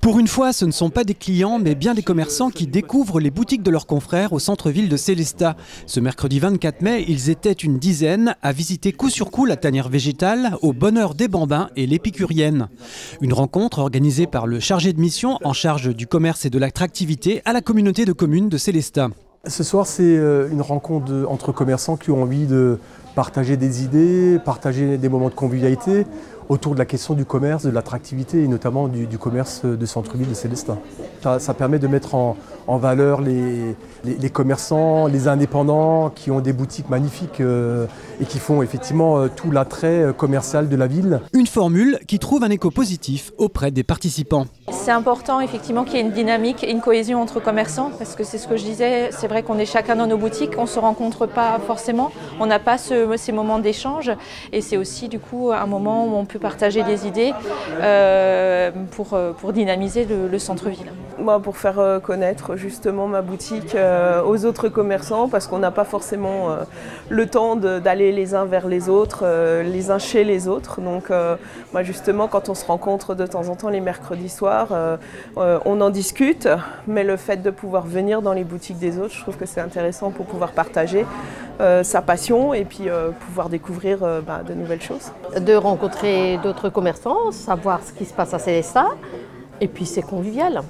Pour une fois, ce ne sont pas des clients, mais bien des commerçants qui découvrent les boutiques de leurs confrères au centre-ville de Sélestat. Ce mercredi 24 mai, ils étaient une dizaine à visiter coup sur coup la tanière végétale, au bonheur des bambins et l'épicurienne. Une rencontre organisée par le chargé de mission en charge du commerce et de l'attractivité à la communauté de communes de Sélestat. Ce soir, c'est une rencontre entre commerçants qui ont envie de partager des idées, partager des moments de convivialité autour de la question du commerce, de l'attractivité et notamment du commerce de centre-ville de Sélestat. Ça permet de mettre en valeur les commerçants, les indépendants qui ont des boutiques magnifiques et qui font effectivement tout l'attrait commercial de la ville. Une formule qui trouve un écho positif auprès des participants. C'est important effectivement qu'il y ait une dynamique et une cohésion entre commerçants parce que c'est ce que je disais, c'est vrai qu'on est chacun dans nos boutiques, on ne se rencontre pas forcément, on n'a pas ces moments d'échange et c'est aussi du coup un moment où on peut partager des idées pour dynamiser le centre-ville. Moi, pour faire connaître justement ma boutique aux autres commerçants parce qu'on n'a pas forcément le temps d'aller les uns vers les autres, les uns chez les autres. Donc moi justement quand on se rencontre de temps en temps les mercredis soirs, on en discute, mais le fait de pouvoir venir dans les boutiques des autres, je trouve que c'est intéressant pour pouvoir partager sa passion et puis pouvoir découvrir de nouvelles choses. De rencontrer d'autres commerçants, savoir ce qui se passe à Sélestat et puis c'est convivial.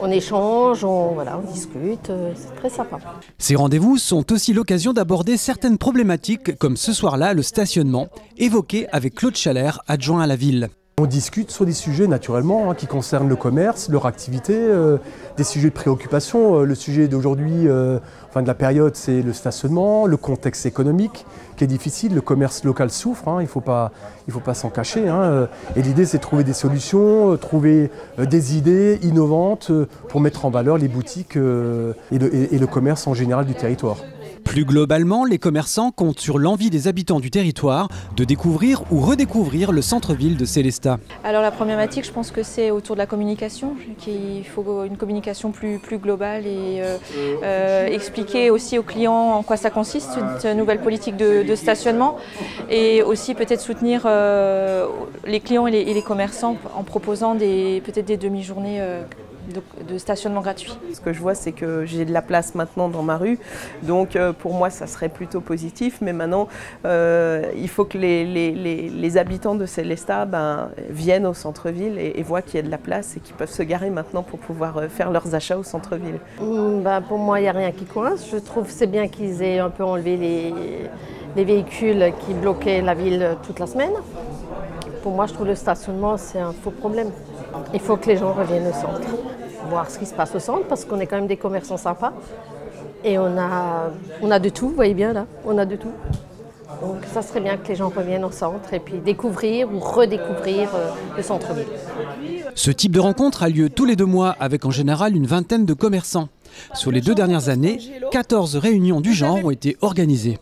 On échange, on discute, c'est très sympa. Ces rendez-vous sont aussi l'occasion d'aborder certaines problématiques, comme ce soir-là, le stationnement, évoqué avec Claude Chalère, adjoint à la ville. On discute sur des sujets naturellement qui concernent le commerce, leur activité, des sujets de préoccupation. Le sujet d'aujourd'hui, de la période, c'est le stationnement, le contexte économique qui est difficile. Le commerce local souffre, il ne faut pas s'en cacher. Et l'idée, c'est de trouver des solutions, trouver des idées innovantes pour mettre en valeur les boutiques et le commerce en général du territoire. Plus globalement, les commerçants comptent sur l'envie des habitants du territoire de découvrir ou redécouvrir le centre-ville de Sélestat. Alors la problématique, je pense que c'est autour de la communication, qu'il faut une communication plus globale et expliquer aussi aux clients en quoi ça consiste, cette nouvelle politique de stationnement, et aussi peut-être soutenir les clients et les commerçants en proposant peut-être des demi-journées de stationnement gratuit. Ce que je vois, c'est que j'ai de la place maintenant dans ma rue, donc pour moi ça serait plutôt positif, mais maintenant il faut que les habitants de Sélestat viennent au centre-ville et voient qu'il y a de la place et qu'ils peuvent se garer maintenant pour pouvoir faire leurs achats au centre-ville. Pour moi, il n'y a rien qui coince. Je trouve que c'est bien qu'ils aient un peu enlevé les véhicules qui bloquaient la ville toute la semaine. Pour moi, je trouve que le stationnement, c'est un faux problème. Il faut que les gens reviennent au centre, voir ce qui se passe au centre, parce qu'on est quand même des commerçants sympas. Et on a de tout, vous voyez bien là, on a de tout. Donc ça serait bien que les gens reviennent au centre et puis découvrir ou redécouvrir le centre-ville. Ce type de rencontre a lieu tous les 2 mois avec en général une vingtaine de commerçants. Sur les 2 dernières années, 14 réunions du genre ont été organisées.